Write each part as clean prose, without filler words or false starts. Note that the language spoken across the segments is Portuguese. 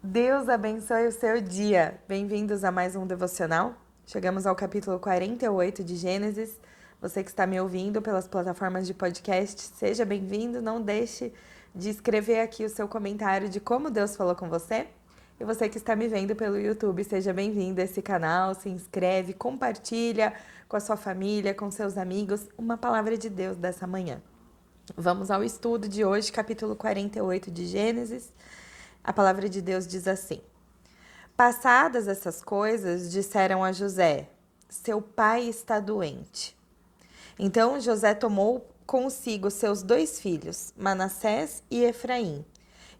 Deus abençoe o seu dia. Bem-vindos a mais um devocional. Chegamos ao capítulo 48 de Gênesis. Você que está me ouvindo pelas plataformas de podcast, seja bem-vindo. Não deixe de escrever aqui o seu comentário de como Deus falou com você. E você que está me vendo pelo YouTube, seja bem-vindo a esse canal. Se inscreve, compartilha com a sua família, com seus amigos, uma palavra de Deus dessa manhã. Vamos ao estudo de hoje, capítulo 48 de Gênesis. A palavra de Deus diz assim: Passadas essas coisas, disseram a José: Seu pai está doente. Então José tomou consigo seus 2 filhos, Manassés e Efraim,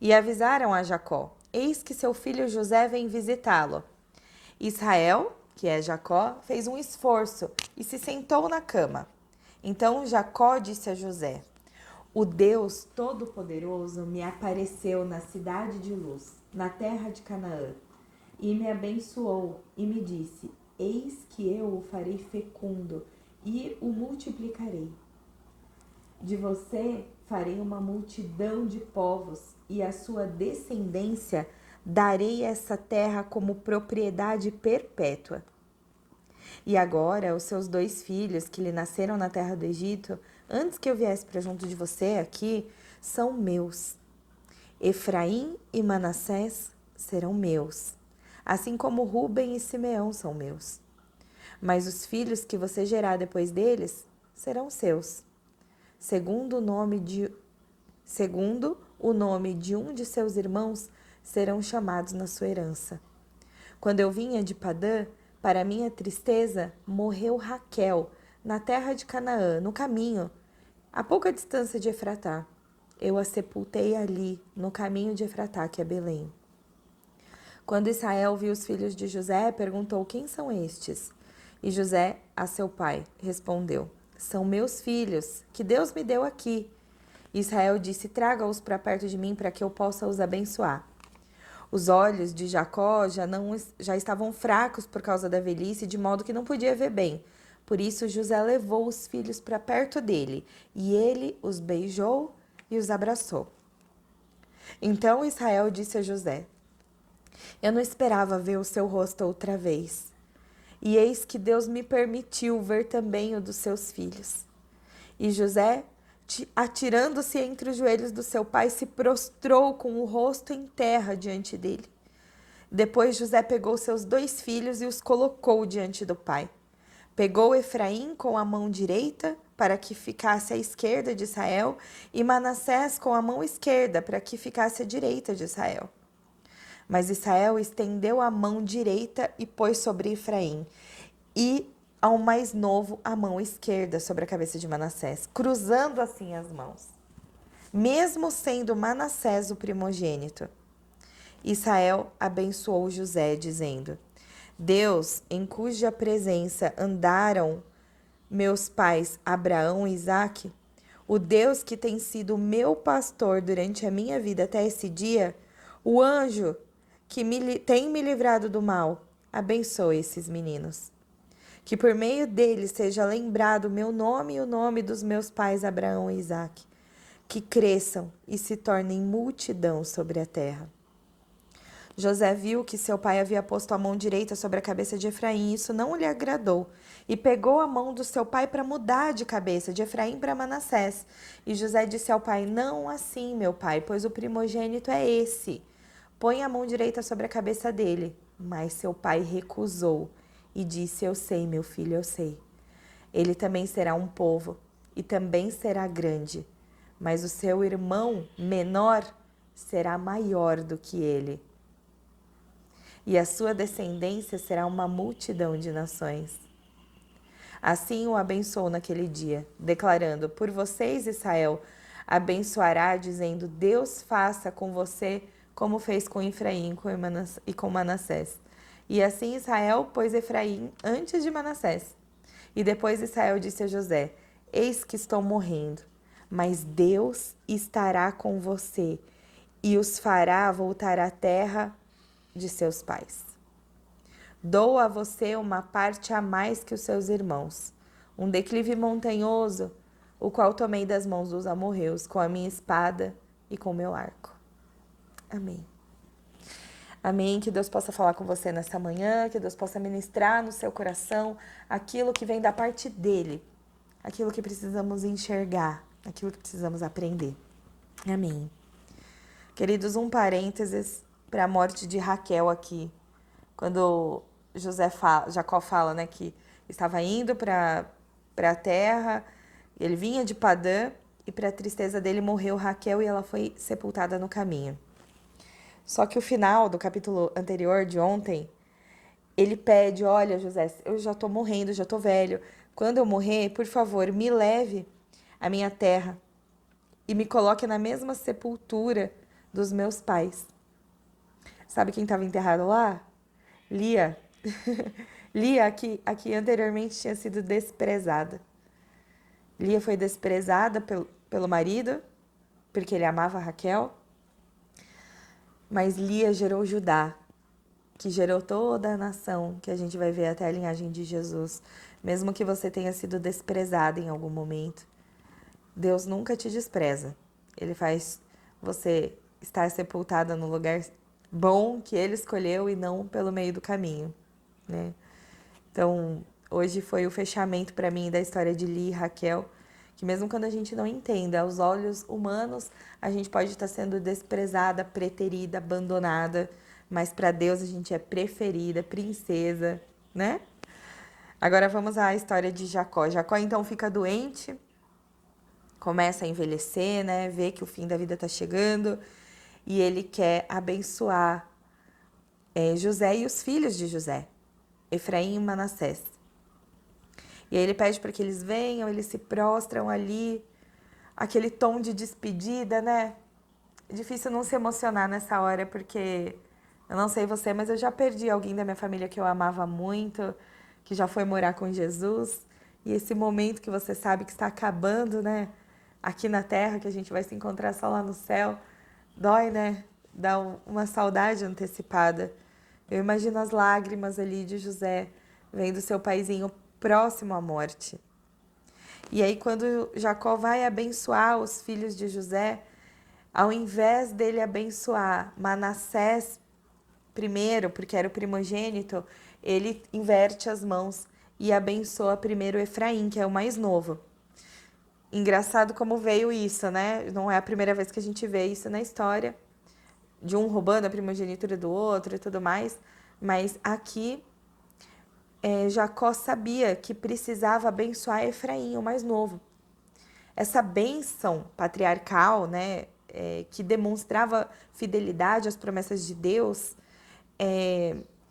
e avisaram a Jacó: Eis que seu filho José vem visitá-lo. Israel, que é Jacó, fez um esforço e se sentou na cama. Então Jacó disse a José: O Deus Todo-Poderoso me apareceu na cidade de Luz, na terra de Canaã, e me abençoou e me disse: Eis que eu o farei fecundo e o multiplicarei. De você farei uma multidão de povos, e a sua descendência darei essa terra como propriedade perpétua. E agora, os seus 2 filhos, que lhe nasceram na terra do Egito, antes que eu viesse para junto de você aqui, são meus. Efraim e Manassés serão meus, assim como Ruben e Simeão são meus. Mas os filhos que você gerar depois deles serão seus, segundo o nome de um de seus irmãos serão chamados na sua herança. Quando eu vinha de Padã, para minha tristeza, morreu Raquel, na terra de Canaã, no caminho, a pouca distância de Efratá. Eu a sepultei ali, no caminho de Efratá, que é Belém. Quando Israel viu os filhos de José, perguntou: Quem são estes? E José, a seu pai, respondeu: São meus filhos, que Deus me deu aqui. Israel disse: Traga-os para perto de mim, para que eu possa os abençoar. Os olhos de Jacó já estavam fracos por causa da velhice, de modo que não podia ver bem. Por isso José levou os filhos para perto dele, e ele os beijou e os abraçou. Então Israel disse a José: Eu não esperava ver o seu rosto outra vez. E eis que Deus me permitiu ver também o dos seus filhos. E José, atirando-se entre os joelhos do seu pai, se prostrou com o rosto em terra diante dele. Depois José pegou seus 2 filhos e os colocou diante do pai. Pegou Efraim com a mão direita, para que ficasse à esquerda de Israel, e Manassés com a mão esquerda, para que ficasse à direita de Israel. Mas Israel estendeu a mão direita e pôs sobre Efraim, e ao mais novo a mão esquerda sobre a cabeça de Manassés, cruzando assim as mãos, mesmo sendo Manassés o primogênito. Israel abençoou José, dizendo: Deus, em cuja presença andaram meus pais Abraão e Isaque, o Deus que tem sido meu pastor durante a minha vida até esse dia, o anjo que tem me livrado do mal, abençoe esses meninos. Que por meio deles seja lembrado o meu nome e o nome dos meus pais Abraão e Isaque, que cresçam e se tornem multidão sobre a terra. José viu que seu pai havia posto a mão direita sobre a cabeça de Efraim, e isso não lhe agradou, e pegou a mão do seu pai para mudar de cabeça, de Efraim para Manassés. E José disse ao pai: Não assim, meu pai, pois o primogênito é esse. Põe a mão direita sobre a cabeça dele. Mas seu pai recusou e disse: Eu sei, meu filho, eu sei. Ele também será um povo e também será grande, mas o seu irmão menor será maior do que ele. E a sua descendência será uma multidão de nações. Assim o abençoou naquele dia, declarando: Por vocês, Israel, abençoará, dizendo: Deus faça com você como fez com Efraim e com Manassés. E assim Israel pôs Efraim antes de Manassés. E depois Israel disse a José: Eis que estou morrendo, mas Deus estará com você e os fará voltar à terra de seus pais. Dou a você uma parte a mais que os seus irmãos, um declive montanhoso, o qual tomei das mãos dos amorreus, com a minha espada e com meu arco. Amém. Amém? Que Deus possa falar com você nesta manhã, que Deus possa ministrar no seu coração aquilo que vem da parte dele, aquilo que precisamos enxergar, aquilo que precisamos aprender. Amém. Queridos, um parênteses para a morte de Raquel aqui. Quando Jacó fala, né, que estava indo para a terra, ele vinha de Padã e para a tristeza dele morreu Raquel e ela foi sepultada no caminho. Só que o final do capítulo anterior de ontem, ele pede, olha, José, eu já tô morrendo, já tô velho. Quando eu morrer, por favor, me leve à minha terra e me coloque na mesma sepultura dos meus pais. Sabe quem estava enterrado lá? Lia. Lia, aqui anteriormente tinha sido desprezada. Lia foi desprezada pelo marido, porque ele amava Raquel. Mas Lia gerou Judá, que gerou toda a nação, que a gente vai ver até a linhagem de Jesus. Mesmo que você tenha sido desprezada em algum momento, Deus nunca te despreza. Ele faz você estar sepultada no lugar bom que Ele escolheu e não pelo meio do caminho, né? Então, hoje foi o fechamento para mim da história de Lia e Raquel, que mesmo quando a gente não entenda, aos olhos humanos, a gente pode estar sendo desprezada, preterida, abandonada, mas para Deus a gente é preferida, princesa, né? Agora vamos à história de Jacó. Jacó então fica doente, começa a envelhecer, né? Vê que o fim da vida está chegando e ele quer abençoar José e os filhos de José, Efraim e Manassés. E aí ele pede para que eles venham, eles se prostram ali, aquele tom de despedida, né? É difícil não se emocionar nessa hora, porque eu não sei você, mas eu já perdi alguém da minha família que eu amava muito, que já foi morar com Jesus. E esse momento que você sabe que está acabando, né? Aqui na terra, que a gente vai se encontrar só lá no céu, dói, né? Dá uma saudade antecipada. Eu imagino as lágrimas ali de José, vendo seu paizinho próximo à morte. E aí, quando Jacó vai abençoar os filhos de José, ao invés dele abençoar Manassés primeiro, porque era o primogênito, ele inverte as mãos e abençoa primeiro Efraim, que é o mais novo. Engraçado como veio isso, né? Não é a primeira vez que a gente vê isso na história, de um roubando a primogenitura do outro e tudo mais, mas aqui Jacó sabia que precisava abençoar Efraim, o mais novo. Essa bênção patriarcal, né, que demonstrava fidelidade às promessas de Deus,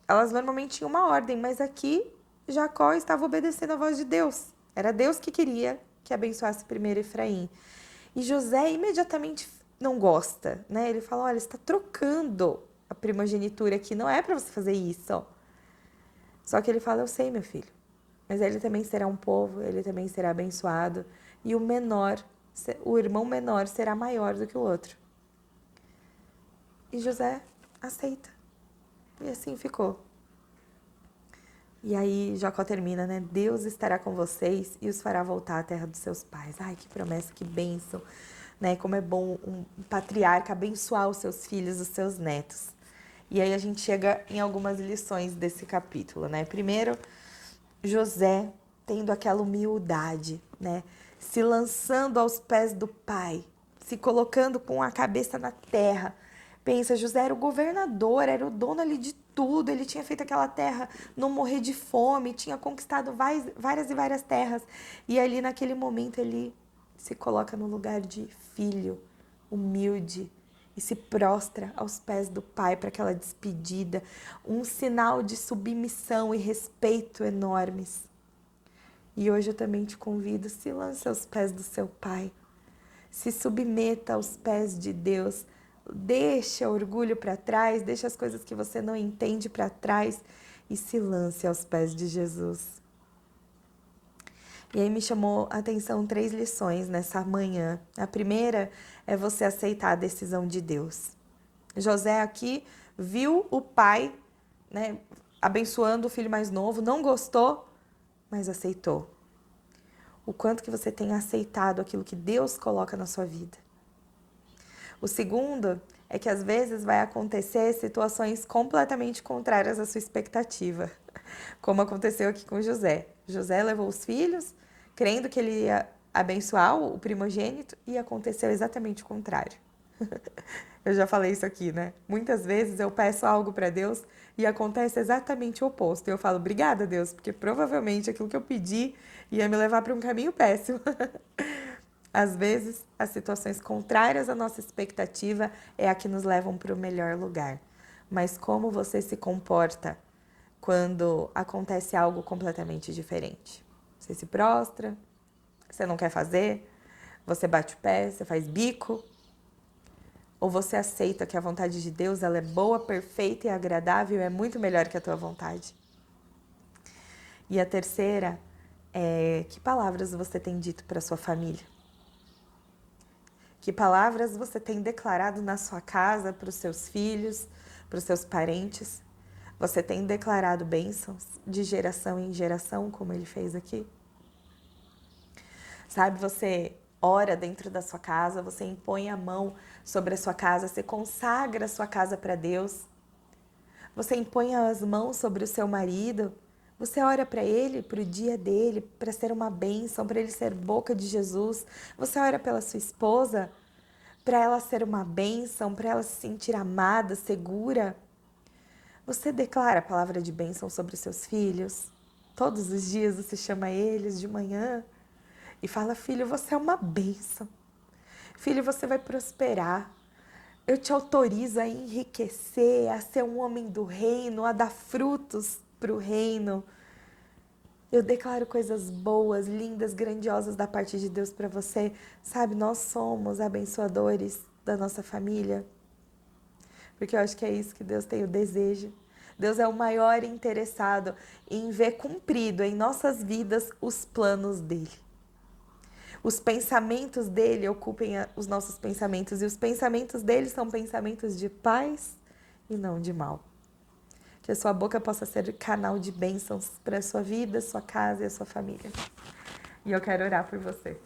elas normalmente tinham uma ordem, mas aqui Jacó estava obedecendo a voz de Deus. Era Deus que queria que abençoasse primeiro Efraim. E José imediatamente não gosta, né? Ele fala, olha, você está trocando a primogenitura aqui, não é para você fazer isso. Só que ele fala, eu sei, meu filho, mas ele também será um povo, ele também será abençoado, e o irmão menor será maior do que o outro. E José aceita. E assim ficou. E aí Jacó termina, né? Deus estará com vocês e os fará voltar à terra dos seus pais. Ai, que promessa, que bênção, né? Como é bom um patriarca abençoar os seus filhos, os seus netos. E aí a gente chega em algumas lições desse capítulo, né? Primeiro, José tendo aquela humildade, né? Se lançando aos pés do pai, se colocando com a cabeça na terra. Pensa, José era o governador, era o dono ali de tudo, ele tinha feito aquela terra não morrer de fome, tinha conquistado várias e várias terras. E ali naquele momento ele se coloca no lugar de filho, humilde, e se prostra aos pés do pai para aquela despedida, um sinal de submissão e respeito enormes. E hoje eu também te convido, se lance aos pés do seu pai, se submeta aos pés de Deus, deixa o orgulho para trás, deixa as coisas que você não entende para trás e se lance aos pés de Jesus. E aí me chamou a atenção 3 lições nessa manhã. A primeira é você aceitar a decisão de Deus. José aqui viu o pai, né, abençoando o filho mais novo, não gostou, mas aceitou. O quanto que você tem aceitado aquilo que Deus coloca na sua vida. O segundo é que às vezes vai acontecer situações completamente contrárias à sua expectativa, como aconteceu aqui com José. José levou os filhos, crendo que ele ia abençoar o primogênito, e aconteceu exatamente o contrário. Eu já falei isso aqui, né? Muitas vezes eu peço algo para Deus e acontece exatamente o oposto. Eu falo, obrigada, Deus, porque provavelmente aquilo que eu pedi ia me levar para um caminho péssimo. Às vezes, as situações contrárias à nossa expectativa é a que nos levam para o melhor lugar. Mas como você se comporta quando acontece algo completamente diferente? Você se prostra? Você não quer fazer? Você bate o pé? Você faz bico? Ou você aceita que a vontade de Deus ela é boa, perfeita e agradável e é muito melhor que a tua vontade? E a terceira é: que palavras você tem dito para sua família? Que palavras você tem declarado na sua casa para os seus filhos, para os seus parentes? Você tem declarado bênçãos de geração em geração, como ele fez aqui? Sabe, você ora dentro da sua casa, você impõe a mão sobre a sua casa, você consagra a sua casa para Deus. Você impõe as mãos sobre o seu marido, você ora para ele, para o dia dele, para ser uma bênção, para ele ser boca de Jesus. Você ora pela sua esposa, para ela ser uma bênção, para ela se sentir amada, segura. Você declara a palavra de bênção sobre os seus filhos. Todos os dias você chama eles de manhã e fala: filho, você é uma bênção. Filho, você vai prosperar. Eu te autorizo a enriquecer, a ser um homem do reino, a dar frutos para o reino. Eu declaro coisas boas, lindas, grandiosas da parte de Deus para você. Sabe, nós somos abençoadores da nossa família. Porque eu acho que é isso que Deus tem o desejo. Deus é o maior interessado em ver cumprido em nossas vidas os planos dele. Os pensamentos dele ocupem os nossos pensamentos, e os pensamentos dele são pensamentos de paz e não de mal. Que a sua boca possa ser canal de bênçãos para a sua vida, sua casa e a sua família. E eu quero orar por você.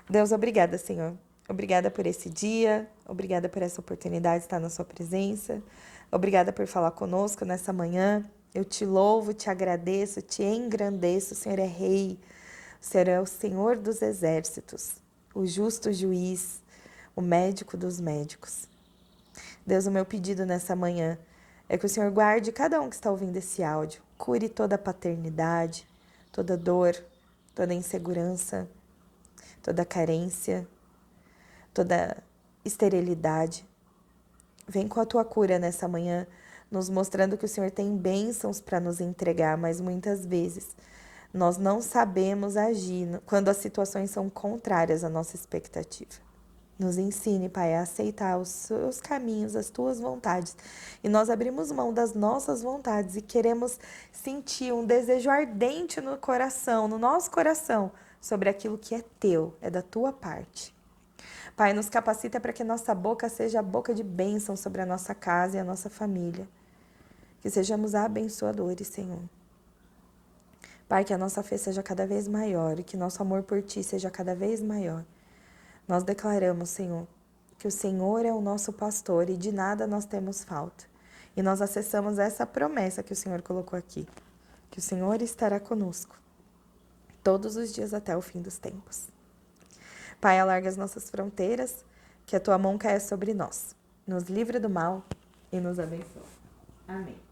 Deus, obrigada, Senhor. Obrigada por esse dia, obrigada por essa oportunidade de estar na sua presença. Obrigada por falar conosco nessa manhã. Eu te louvo, te agradeço, te engrandeço. O Senhor é rei. O Senhor é o Senhor dos exércitos, o justo juiz, o médico dos médicos. Deus, o meu pedido nessa manhã é que o Senhor guarde cada um que está ouvindo esse áudio, cure toda a paternidade, toda dor, toda insegurança, toda carência, toda esterilidade. Vem com a tua cura nessa manhã, nos mostrando que o Senhor tem bênçãos para nos entregar, mas muitas vezes nós não sabemos agir quando as situações são contrárias à nossa expectativa. Nos ensine, Pai, a aceitar os seus caminhos, as tuas vontades. E nós abrimos mão das nossas vontades e queremos sentir um desejo ardente no coração, no nosso coração, sobre aquilo que é teu, é da tua parte. Pai, nos capacita para que nossa boca seja a boca de bênção sobre a nossa casa e a nossa família. Que sejamos abençoadores, Senhor. Pai, que a nossa fé seja cada vez maior e que nosso amor por Ti seja cada vez maior. Nós declaramos, Senhor, que o Senhor é o nosso pastor e de nada nós temos falta. E nós acessamos essa promessa que o Senhor colocou aqui, que o Senhor estará conosco todos os dias até o fim dos tempos. Pai, alarga as nossas fronteiras, que a Tua mão caia sobre nós, nos livre do mal e nos abençoe. Amém.